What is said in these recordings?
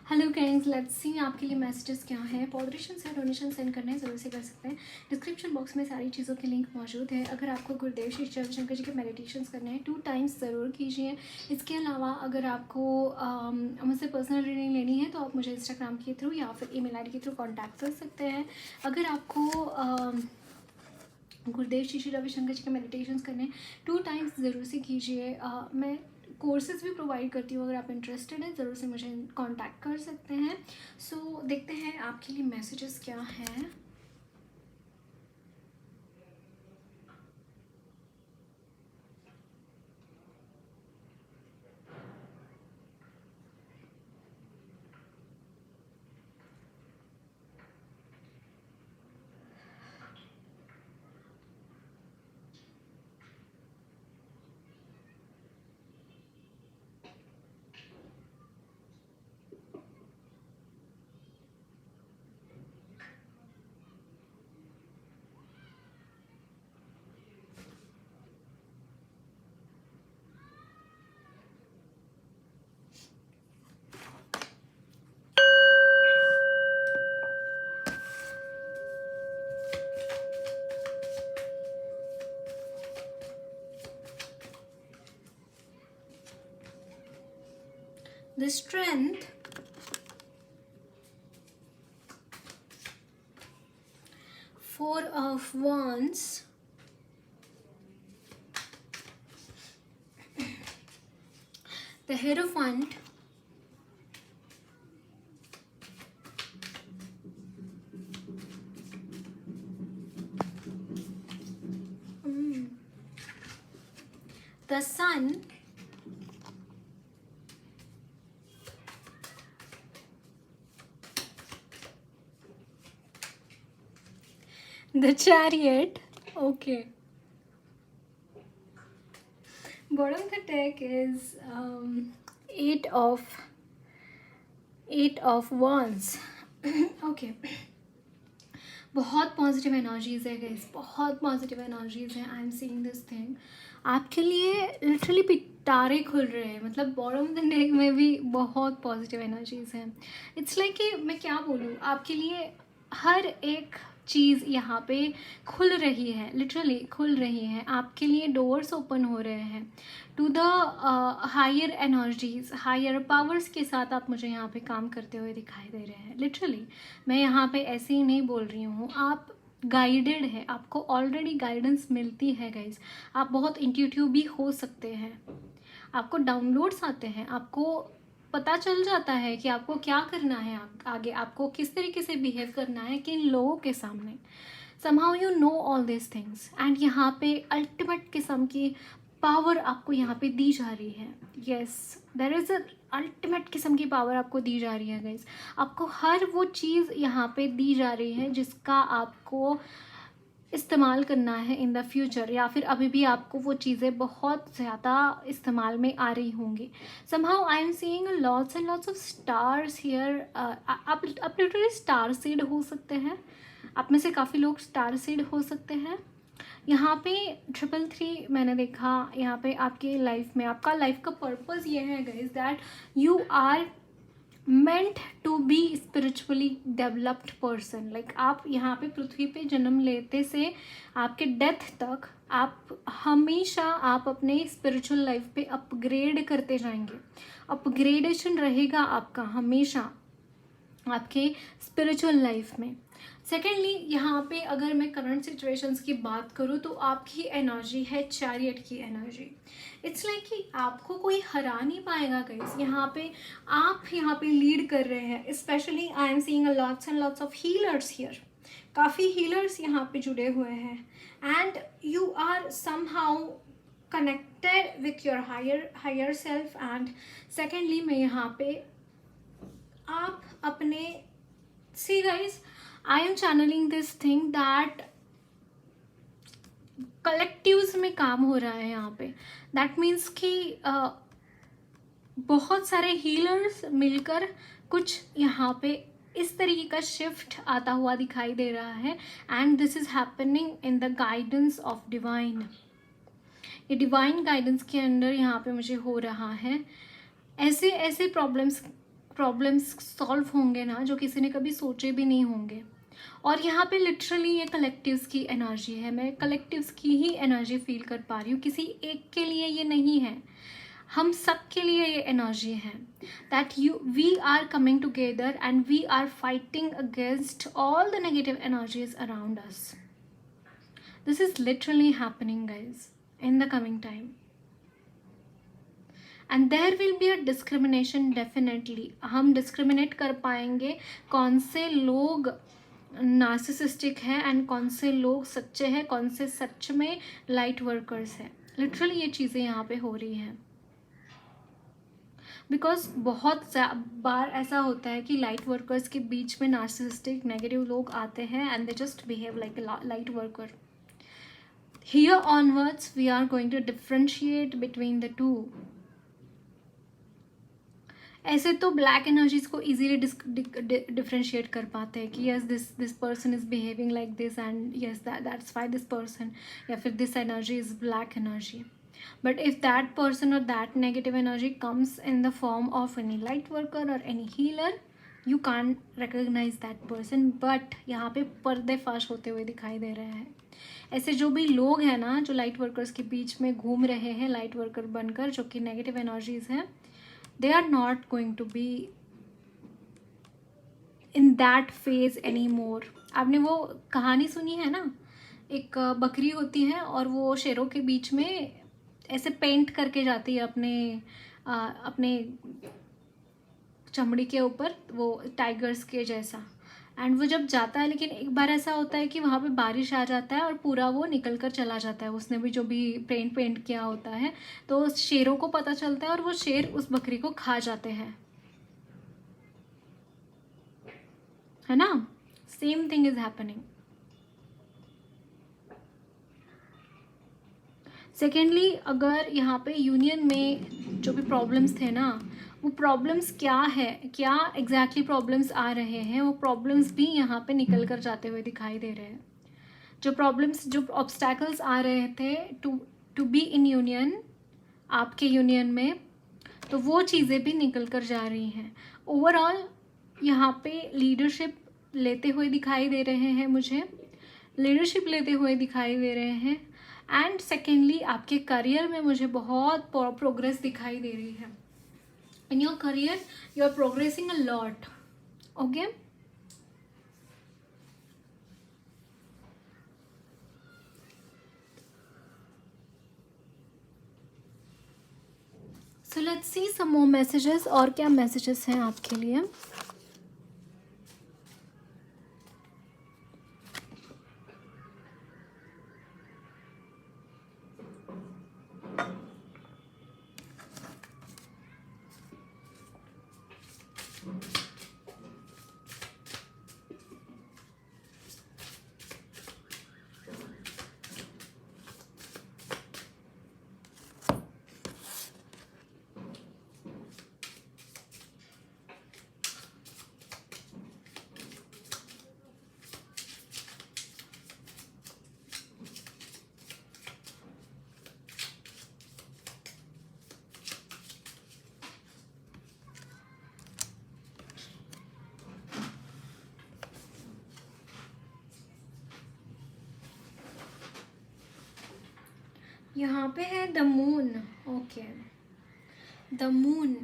Hello guys, let's see आपके लिए messages क्या है। पॉडरेशन से डोनेशन सेंड करना है ज़रूर से कर सकते हैं। डिस्क्रिप्शन बॉक्स में सारी चीज़ों के लिंक मौजूद है। अगर आपको गुरुदेव श्री रविशंकर जी के मेडिटेशंस करने हैं 2 टाइम्स ज़रूर कीजिए। इसके अलावा अगर आपको मुझसे पर्सनल रीडिंग लेनी है तो आप मुझे इंस्टाग्राम के थ्रू या फिर ईमेल आईडी के थ्रू कॉन्टैक्ट कर सकते हैं। अगर आपको गुरुदेव श्री रविशंकर जी के मेडिटेशंस करने हैं 2 टाइम्स ज़रूर से कीजिए। मैं कोर्सेज भी प्रोवाइड करती हूँ, अगर आप इंटरेस्टेड हैं ज़रूर से मुझे कांटेक्ट कर सकते हैं। सो देखते हैं आपके लिए मैसेजेस क्या हैं। The strength, 4 of Wands, the Hierophant, the Sun, the Chariot. Okay. Bottom of the deck is 8 of Wands. Okay. बहुत पॉजिटिव एनर्जीज़ है गाइस, बहुत पॉजिटिव एनर्जीज़ हैं। आई एम सीइंग दिस थिंग आपके लिए लिटरली पिटारे खुल रहे हैं। मतलब बॉटम ऑफ द डेक में भी बहुत पॉजिटिव एनर्जीज़ हैं। इट्स लाइक कि मैं क्या बोलूँ, आपके लिए हर एक चीज़ यहाँ पे खुल रही है, लिटरली खुल रही है। आपके लिए डोर्स ओपन हो रहे हैं to the higher energies, higher powers के साथ आप मुझे यहाँ पे काम करते हुए दिखाई दे रहे हैं। लिटरली मैं यहाँ पे ऐसे ही नहीं बोल रही हूँ, आप गाइडेड है, आपको ऑलरेडी गाइडेंस मिलती है गाइज। आप बहुत इंट्यूटिव भी हो सकते हैं, आपको डाउनलोड्स आते हैं, आपको पता चल जाता है कि आपको क्या करना है आगे, आपको किस तरीके से बिहेव करना है किन लोगों के सामने। somehow you know all these things and यहाँ पे अल्टीमेट किस्म की पावर आपको यहाँ पे दी जा रही है। Yes, there is a ultimate किस्म की पावर आपको दी जा रही है गाइज। आपको हर वो चीज़ यहाँ पे दी जा रही है जिसका आपको इस्तेमाल करना है इन द फ्यूचर, या फिर अभी भी आपको वो चीज़ें बहुत ज़्यादा इस्तेमाल में आ रही होंगी। Somehow I am seeing lots and lots of stars here. आप लिटरली स्टार सीड हो सकते हैं, आप में से काफ़ी लोग स्टार सीड हो सकते हैं। यहाँ पे 333 मैंने देखा, यहाँ पे आपके लाइफ में आपका लाइफ का पर्पस ये है guys that you are meant to be spiritually developed person. Like आप यहाँ पे पृथ्वी पे जन्म लेते से आपके डेथ तक आप हमेशा आप अपने स्पिरिचुअल लाइफ पे अपग्रेड करते जाएंगे। अपग्रेडेशन रहेगा आपका हमेशा आपके स्पिरिचुअल लाइफ में। सेकेंडली यहाँ पे अगर मैं करंट सिचुएशंस की बात करूँ तो आपकी एनर्जी है चैरियट की एनर्जी। इट्स लाइक कि आपको कोई हरा नहीं पाएगा गाइस। यहाँ पे आप यहाँ पे लीड कर रहे हैं। Specially I am seeing lots and lots of healers here, काफ़ी हीलर्स यहाँ पे जुड़े हुए हैं and you are somehow connected with your higher self. And secondly मैं यहाँ पे आप अपने see guys, I am channeling this thing that collectives में काम हो रहा है यहाँ पे। दैट मीन्स कि बहुत सारे हीलर्स मिलकर कुछ यहाँ पे इस तरीके का शिफ्ट आता हुआ दिखाई दे रहा है and this is happening in the guidance of divine. ये डिवाइन गाइडेंस के अंडर यहाँ पे मुझे हो रहा है। ऐसे ऐसे प्रॉब्लम्स प्रॉब्लम्स सॉल्व होंगे ना, जो किसी ने कभी सोचे भी नहीं होंगे। और यहाँ पे लिटरली ये कलेक्टिव्स की एनर्जी है, मैं कलेक्टिव्स की ही एनर्जी फील कर पा रही हूँ, किसी एक के लिए ये नहीं है, हम सब के लिए ये एनर्जी है। That we are coming together and we are fighting against all the negative energies around us. This is literally happening guys in the coming time, and there will be a discrimination definitely. हम discriminate कर पाएंगे कौन से लोग narcissistic हैं and कौन से लोग सच्चे हैं, कौन से सच में लाइट वर्कर्स हैं। लिटरली ये चीज़ें यहाँ पे हो रही हैं, बिकॉज बहुत बार ऐसा होता है कि लाइट वर्कर्स के बीच में नार्सिसिस्टिक नेगेटिव लोग आते हैं and they just behave like a light worker. Here onwards we are going to differentiate between the two. ऐसे तो ब्लैक एनर्जीज को इजीली डिफ्रेंशिएट कर पाते हैं कि yes this person is behaving like this and yes that's why this person, या फिर this energy is black energy. But if that person और that negative energy comes in the form of any light worker और any healer, you can recognize that person. But यहाँ पे पर्देफाश होते हुए दिखाई दे रहे हैं। ऐसे जो भी लोग हैं ना, जो लाइट वर्कर्स के बीच में घूम रहे हैं लाइट वर्कर बनकर, जो कि नेगेटिव एनर्जीज हैं, they are not going to be in that phase anymore। आपने वो कहानी सुनी है ना, एक बकरी होती है और वो शेरों के बीच में ऐसे पेंट करके जाती है अपने चमड़ी के ऊपर, वो टाइगर्स के जैसा। एंड वो जब जाता है, लेकिन एक बार ऐसा होता है कि वहाँ पे बारिश आ जाता है और पूरा वो निकल कर चला जाता है, उसने भी जो भी पेंट किया होता है। तो शेरों को पता चलता है और वो शेर उस बकरी को खा जाते हैं, है ना। Same thing is happening. Secondly, अगर यहाँ पे यूनियन में जो भी प्रॉब्लम्स थे ना, वो प्रॉब्लम्स क्या है, क्या एग्जैक्टली प्रॉब्लम्स आ रहे हैं, वो प्रॉब्लम्स भी यहाँ पे निकल कर जाते हुए दिखाई दे रहे हैं। जो प्रॉब्लम्स, जो ऑब्स्टैकल्स आ रहे थे टू बी इन यूनियन, आपके यूनियन में, तो वो चीज़ें भी निकल कर जा रही हैं। ओवरऑल यहाँ पे लीडरशिप लेते हुए दिखाई दे रहे हैं, मुझे लीडरशिप लेते हुए दिखाई दे रहे हैं। एंड सेकेंडली, आपके करियर में मुझे बहुत प्रोग्रेस दिखाई दे रही है। In your career you are progressing a lot. Okay, so let's see some more messages. और क्या मैसेजेस हैं आपके लिए? यहाँ पे है the moon. Okay, the moon.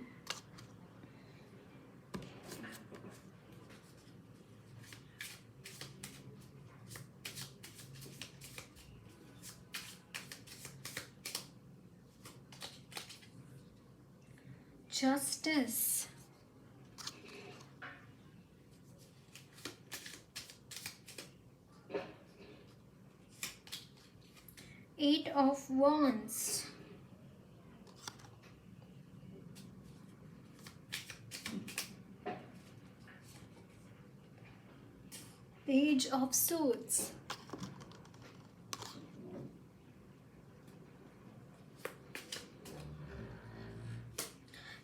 Justice, eight of wands, page of swords,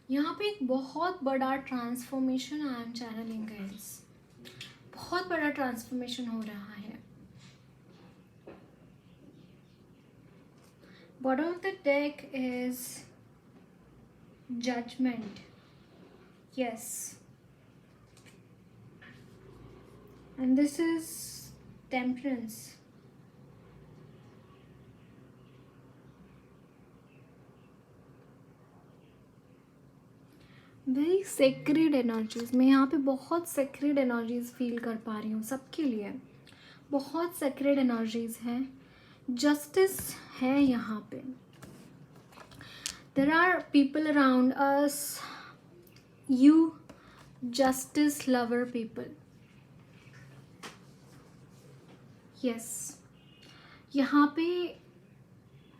यहाँ पे एक बहुत बड़ा transformation I am channeling guys, बहुत बड़ा ट्रांसफॉर्मेशन हो रहा है। Bottom of the deck is judgment. Yes, and this is temperance. Very sacred energies, मैं यहाँ पे बहुत सेक्रेड एनर्जीज फील कर पा रही हूँ सबके लिए, बहुत सेक्रेड एनर्जीज हैं. जस्टिस है यहाँ पे. There are people around us, you justice lover people. Yes, यहाँ पे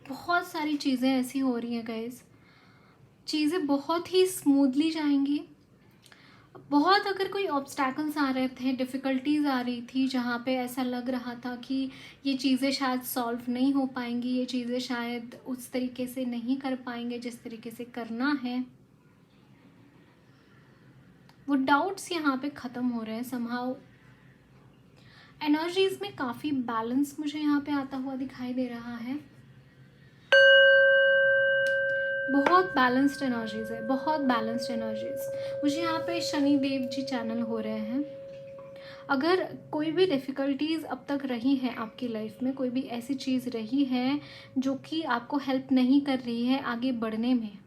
बहुत सारी चीज़ें ऐसी हो रही हैं गाइज, चीज़ें बहुत ही स्मूथली जाएंगी. बहुत अगर कोई ऑब्स्टैकल्स आ रहे थे, डिफ़िकल्टीज आ रही थी, जहाँ पे ऐसा लग रहा था कि ये चीज़ें शायद सॉल्व नहीं हो पाएंगी, ये चीज़ें शायद उस तरीके से नहीं कर पाएंगे जिस तरीके से करना है, वो डाउट्स यहाँ पे ख़त्म हो रहे हैं. समहाउ एनर्जीज में काफ़ी बैलेंस मुझे यहाँ पे आता हुआ दिखाई दे रहा है. बहुत बैलेंस्ड एनर्जीज है, बहुत बैलेंस्ड एनर्जीज. मुझे यहाँ पे शनि देव जी चैनल हो रहे हैं. अगर कोई भी डिफ़िकल्टीज़ अब तक रही है आपकी लाइफ में, कोई भी ऐसी चीज़ रही है जो कि आपको हेल्प नहीं कर रही है आगे बढ़ने में,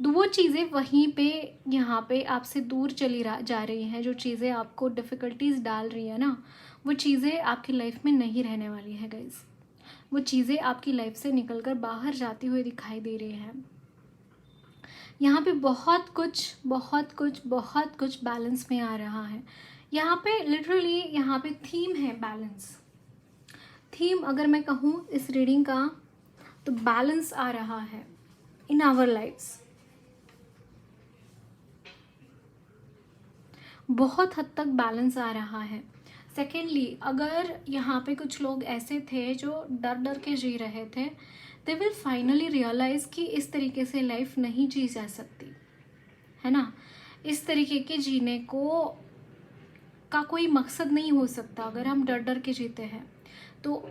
तो वो चीज़ें वहीं पे यहाँ पे आपसे दूर चली जा रही हैं. जो चीज़ें आपको डिफ़िकल्टीज़ डाल रही है ना, वो चीज़ें आपकी लाइफ में नहीं रहने वाली है गाइस. वो चीज़ें आपकी लाइफ से निकलकर बाहर जाती हुई दिखाई दे रही हैं. यहाँ पे बहुत कुछ बैलेंस में आ रहा है. यहाँ पे लिटरली यहाँ पे थीम है बैलेंस. थीम अगर मैं कहूँ इस रीडिंग का, तो बैलेंस आ रहा है इन आवर लाइफ्स. बहुत हद तक बैलेंस आ रहा है. सेकेंडली, अगर यहाँ पे कुछ लोग ऐसे थे जो डर डर के जी रहे थे, दे विल फाइनली रियलाइज़ कि इस तरीके से लाइफ नहीं जी जा सकती है ना. इस तरीके के जीने को का कोई मकसद नहीं हो सकता. अगर हम डर डर के जीते हैं तो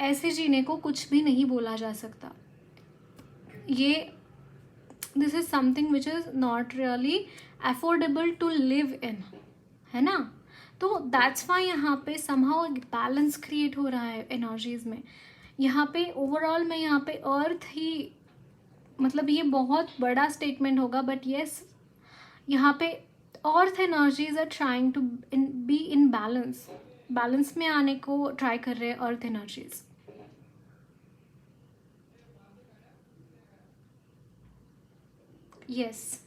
ऐसे जीने को कुछ भी नहीं बोला जा सकता. ये this is something which is not really affordable to live in, है ना. तो दैट्स वाई यहाँ पे समहाउ बैलेंस क्रिएट हो रहा है एनर्जीज में. यहाँ पे ओवरऑल मैं यहाँ पे अर्थ ही, मतलब ये बहुत बड़ा स्टेटमेंट होगा, बट येस, यहाँ पे earth energies are trying to be in balance. Balance में आने को ट्राई कर रहे हैं अर्थ एनर्जीज. यस,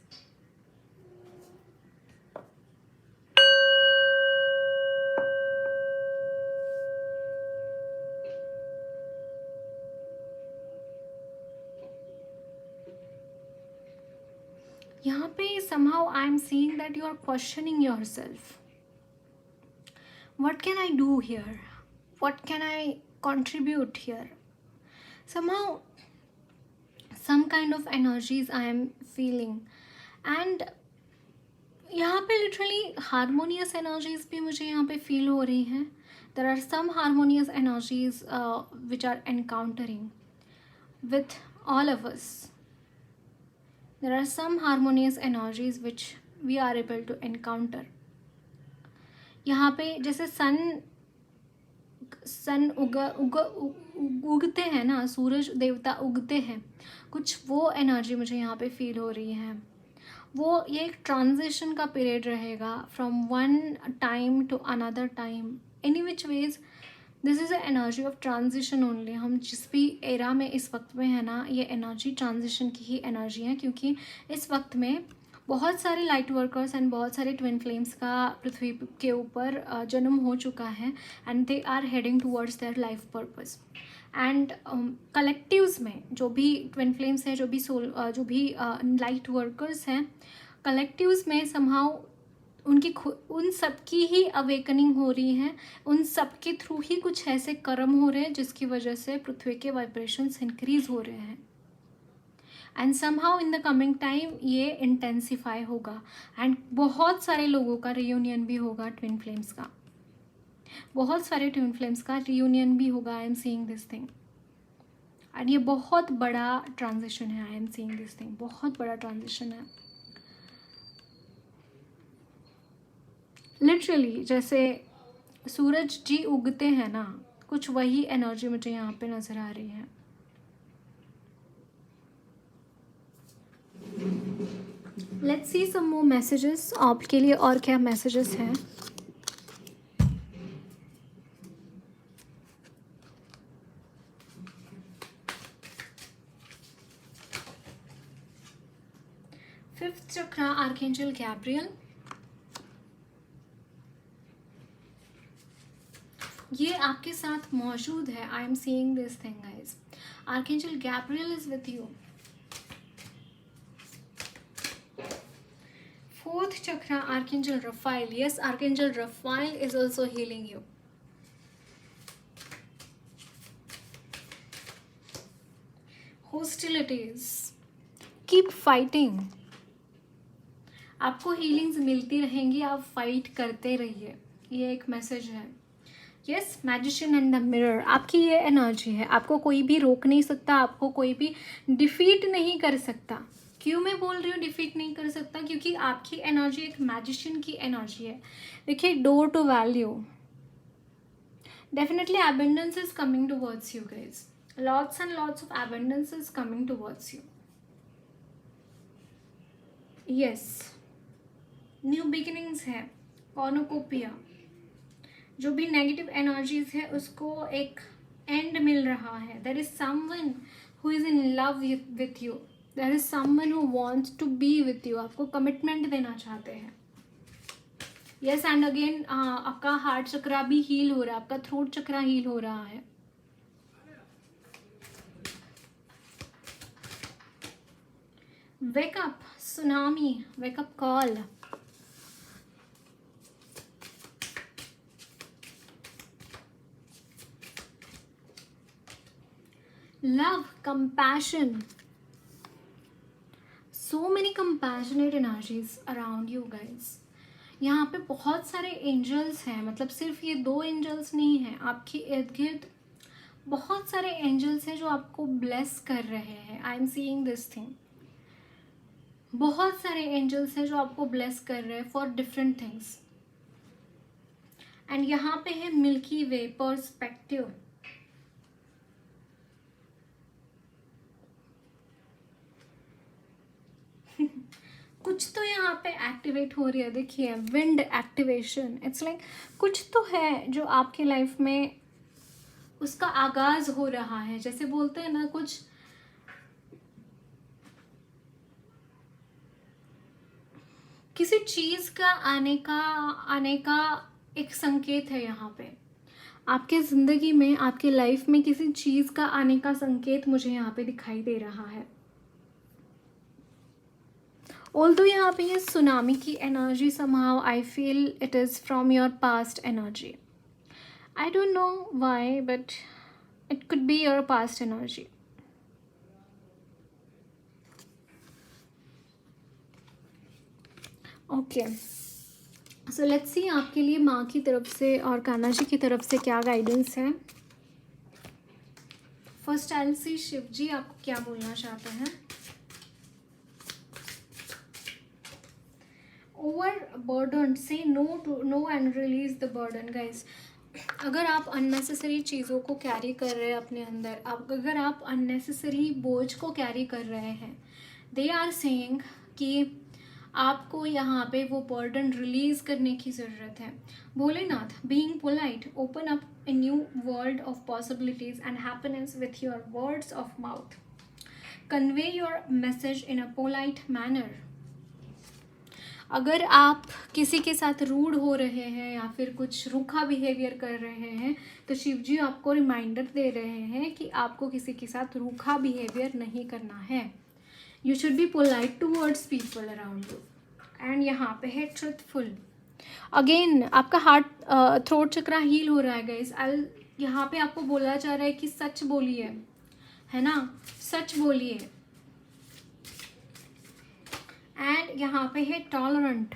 यहाँ पे somehow I am seeing that you are questioning yourself. What can I do here? What can I contribute here? Somehow some kind of energies I am feeling, and यहाँ पे literally harmonious energies भी मुझे यहाँ पे feel हो रही हैं. There are some harmonious energies which are encountering with all of us. There are some harmonious energies which we are able to encounter. यहाँ पे जैसे सन उगते हैं ना, सूरज देवता उगते हैं, कुछ वो एनर्जी मुझे यहाँ पे फील हो रही है. वो ये एक ट्रांजिशन का पीरियड रहेगा from one time to another time. Any which ways this is a energy of transition only. हम जिस भी एरा में इस वक्त में है ना, ये एनर्जी ट्रांजिशन की ही एनर्जी है, क्योंकि इस वक्त में बहुत सारे लाइट वर्कर्स एंड बहुत सारे ट्विन फ्लेम्स का पृथ्वी के ऊपर जन्म हो चुका है, and they are heading towards their life purpose. And collectives में जो भी ट्विन फ्लेम्स हैं, जो भी लाइट वर्कर्स हैं, कलेक्टिव्स में समहाउ उन सब की ही अवेकनिंग हो रही है. उन सब के थ्रू ही कुछ ऐसे कर्म हो रहे हैं जिसकी वजह से पृथ्वी के वाइब्रेशंस इंक्रीज हो रहे हैं. And somehow in the coming time ये इंटेंसिफाई होगा, एंड बहुत सारे लोगों का रियूनियन भी होगा. ट्विन फ्लेम्स का बहुत सारे ट्विन फ्लेम्स का रियूनियन भी होगा. आई am seeing this thing, and ये बहुत बड़ा ट्रांजिशन है. आई एम सीइंग दिस थिंग, बहुत बड़ा ट्रांजिशन है. लिटरली जैसे सूरज जी उगते हैं ना, कुछ वही एनर्जी मुझे यहाँ पे नज़र आ रही है। Let's see some more messages आपके लिए, और क्या मैसेजेस हैं। फिफ्थ चक्रा आर्कएंजल गैब्रियल, ये आपके साथ मौजूद है। आई am seeing this thing guys. Archangel Gabriel is with you. Fourth chakra archangel Rafale, yes archangel Rafale is also healing you. Hostilities, keep fighting, आपको हीलिंग्स मिलती रहेंगी, आप फाइट करते रहिए, ये एक मैसेज है। Yes, magician and the mirror, आपकी ये एनर्जी है, आपको कोई भी रोक नहीं सकता, आपको कोई भी डिफीट नहीं कर सकता। क्यों मैं बोल रही हूँ डिफीट नहीं कर सकता, क्योंकि आपकी एनर्जी एक मैजिशियन की एनर्जी है। देखिए, door to value, definitely abundance is coming towards you guys, lots and lots of abundance is coming towards you. yes, new beginnings है, कॉर्नोकोपिया, जो भी नेगेटिव एनर्जीज है उसको एक एंड मिल रहा है। There is someone who is in love with you, there is someone who wants to be with you, आपको कमिटमेंट देना चाहते हैं। यस, एंड अगेन आपका हार्ट चक्रा भी हील हो रहा है, आपका थ्रोट चक्रा हील हो रहा है। Wake up tsunami, wake up call, love, compassion, so many compassionate energies around you guys. यहाँ पे बहुत सारे एंजल्स हैं, मतलब सिर्फ ये 2 एंजल्स नहीं हैं, आपके इर्द गिर्द बहुत सारे एंजल्स हैं जो आपको ब्लेस कर रहे हैं। आई एम सीइंग दिस थिंग, बहुत सारे एंजल्स हैं जो आपको ब्लेस कर रहे हैं फॉर डिफरेंट थिंग्स। एंड यहाँ पे है मिल्की वे पर्सपेक्टिव, कुछ तो यहाँ पे एक्टिवेट हो रही है। देखिए, विंड एक्टिवेशन, इट्स लाइक कुछ तो है जो आपके लाइफ में उसका आगाज हो रहा है। जैसे बोलते हैं ना, कुछ किसी चीज का आने का एक संकेत है यहाँ पे। आपके जिंदगी में, आपके लाइफ में किसी चीज का आने का संकेत मुझे यहाँ पे दिखाई दे रहा है। ऑल्दो यहाँ पे ये सुनामी की energy, somehow I feel it is from your past energy. I don't know why, but it could be your past energy. Okay, so let's see आपके लिए माँ की तरफ से और कान्हा जी की तरफ से क्या गाइडेंस है। First I will see Shiv ji आपको क्या बोलना चाहते हैं। Overburdened, say no and release the burden guys. अगर आप अननेसेसरी चीज़ों को कैरी कर रहे हैं अपने अंदर, अगर आप अननेसेसरी बोझ को कैरी कर रहे हैं, दे आर सेइंग कि आपको यहाँ पे वो बर्डन रिलीज करने की ज़रूरत है। Bholenath, being polite, open up a new world of possibilities and happiness with your words of mouth, convey your message in a polite manner. अगर आप किसी के साथ रूड हो रहे हैं या फिर कुछ रूखा बिहेवियर कर रहे हैं, तो शिव जी आपको रिमाइंडर दे रहे हैं कि आपको किसी के साथ रूखा बिहेवियर नहीं करना है। You should be polite towards people around you. And यहाँ पे है ट्रुथफुल। अगेन आपका हार्ट थ्रोट चक्रा हील हो रहा है गाइस। यहाँ पे आपको बोला जा रहा है कि सच बोलिए, है ना, सच बोलिए। एंड यहाँ पे है tolerant.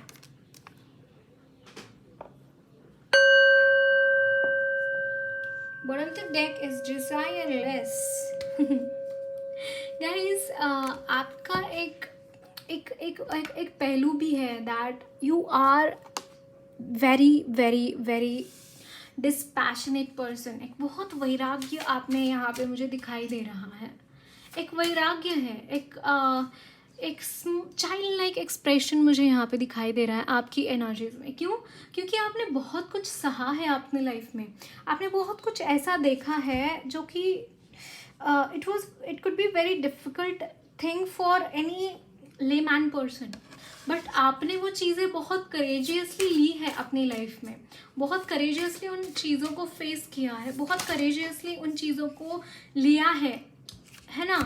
Bottom of the deck is desireless. Guys, आपका एक एक एक एक एक पहलू भी है that you are very very very dispassionate person, एक बहुत वैराग्य आपने यहाँ पे मुझे दिखाई दे रहा है। एक वैराग्य है, एक चाइल्ड लाइक एक्सप्रेशन मुझे यहाँ पे दिखाई दे रहा है आपकी एनर्जीज में। क्यों? क्योंकि आपने बहुत कुछ सहा है अपने लाइफ में, आपने बहुत कुछ ऐसा देखा है जो कि it could be very difficult thing for any layman person, but आपने वो चीज़ें बहुत करेजियसली ली है अपनी लाइफ में, बहुत करेजियसली उन चीज़ों को फेस किया है, बहुत करेजियसली उन चीज़ों को लिया है ना।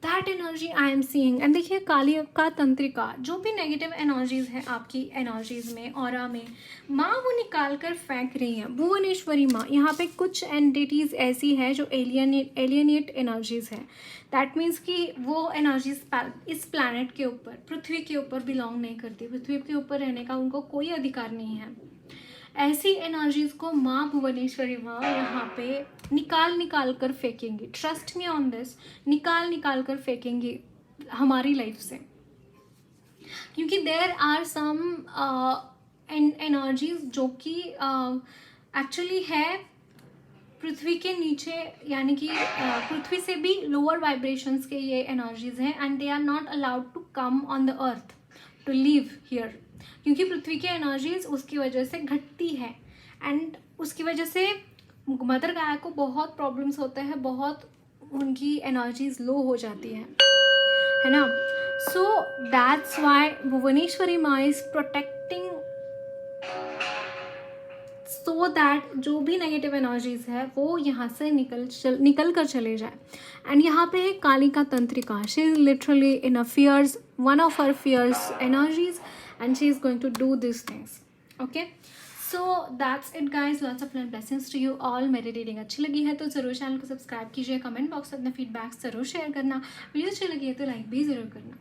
That energy I am seeing. And देखिए काली का तंत्रिका, जो भी नेगेटिव एनर्जीज है आपकी एनर्जीज में, ऑरा में, माँ वो निकाल कर फेंक रही हैं। भुवनेश्वरी माँ, यहाँ पे कुछ एंटिटीज़ ऐसी है जो एलियनेट एनर्जीज है। दैट मीन्स कि वो एनर्जीज इस प्लैनेट के ऊपर, पृथ्वी के ऊपर बिलोंग नहीं करती, पृथ्वी के ऊपर रहने का उनको कोई अधिकार नहीं है। ऐसी एनर्जीज को माँ भुवनेश्वरी माँ यहाँ पे निकाल कर फेंकेंगी। ट्रस्ट मी ऑन दिस, निकाल कर फेंकेंगी हमारी लाइफ से, क्योंकि देयर आर सम एनर्जीज जो कि एक्चुअली है पृथ्वी के नीचे, यानी कि पृथ्वी से भी लोअर वाइब्रेशंस के ये एनर्जीज हैं, and they are not allowed to come on the earth to live here, क्योंकि पृथ्वी की एनर्जीज उसकी वजह से घटती है, एंड उसकी वजह से मदर गाय को बहुत प्रॉब्लम्स होते हैं, बहुत उनकी एनर्जीज लो हो जाती है ना। सो दैट्स वाई भुवनेश्वरी माँ इज प्रोटेक्टिंग, सो दैट जो भी नेगेटिव एनर्जीज है वो यहाँ से निकल कर चले जाए। एंड यहाँ पे है Kalika Tantrika, she is literally in a fierce, one of her fierce energies, and she is going to do these things. Okay, so that's it guys, lots of love, blessings to you all। मेरी reading अच्छी लगी है तो ज़रूर channel को subscribe कीजिए, comment box में अपना फीडबैक ज़रूर शेयर करना, वीडियो अच्छी लगी है तो लाइक भी ज़रूर करना।